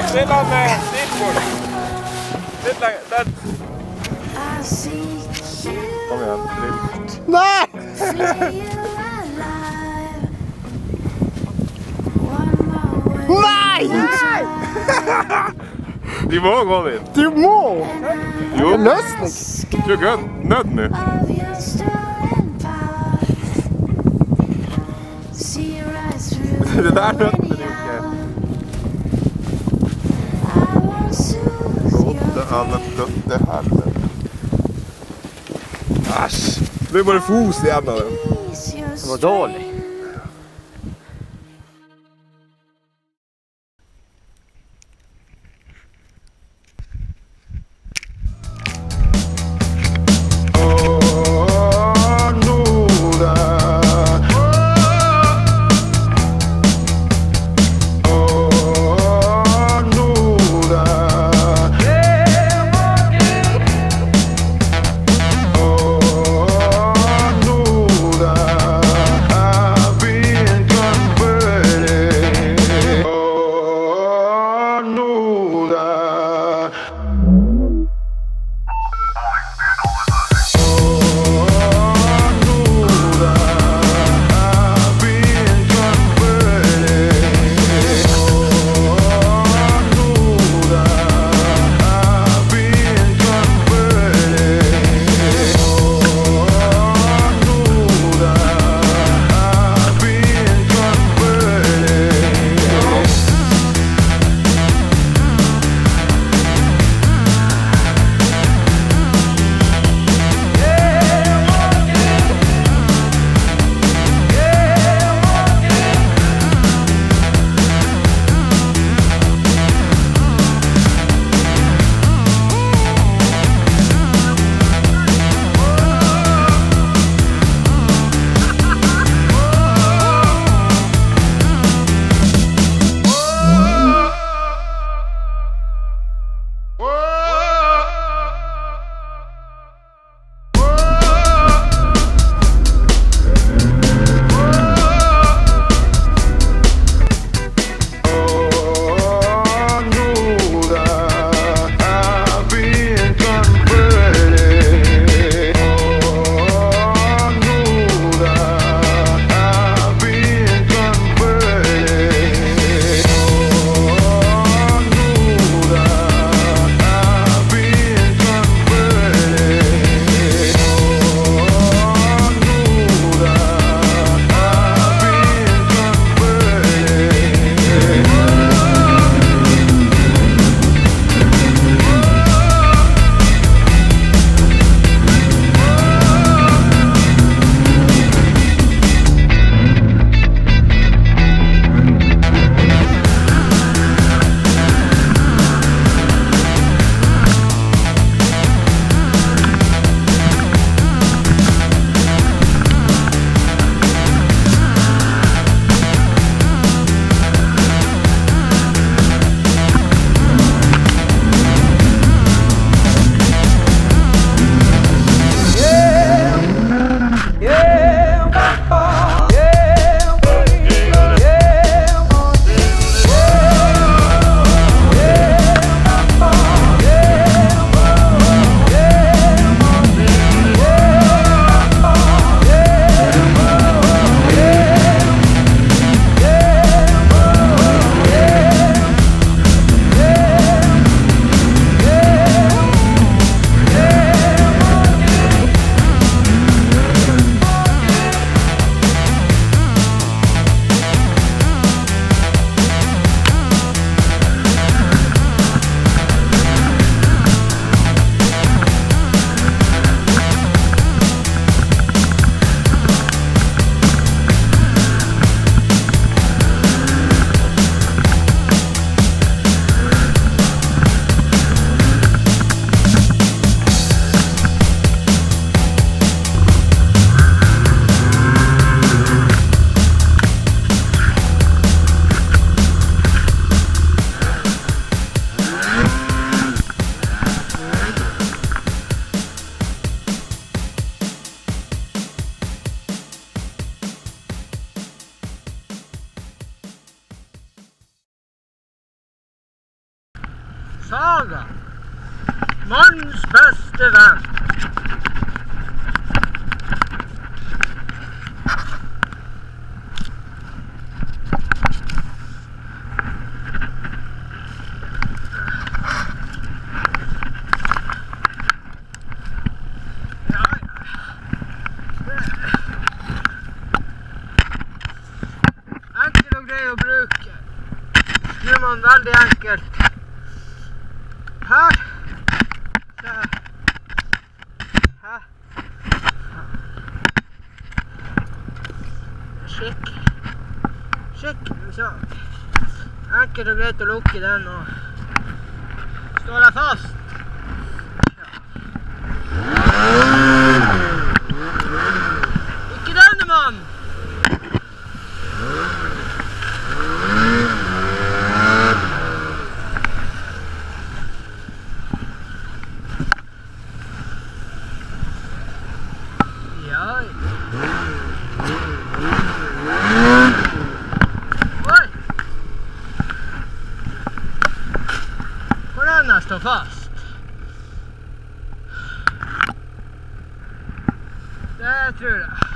Stilla med stickor. Kom igen, drill. Nej! Nej! Du må gå dit. Du må! Jo. En lösning. Du är nödd nu. Det där nötten Jocke. Rådde alla dötte helvete. Asch! Nu var det fos igen av den. Det var dåligt. dager. Manns beste venn. Enkel og grei å bruke. Skrur man veldig enkelt. Her. Der. Her. Skikkelig sak. Enkelt og greit å lukke den og står der fast. Ikke denne mann! Ja. Oi! Hvor den her står fast? Det tror jeg.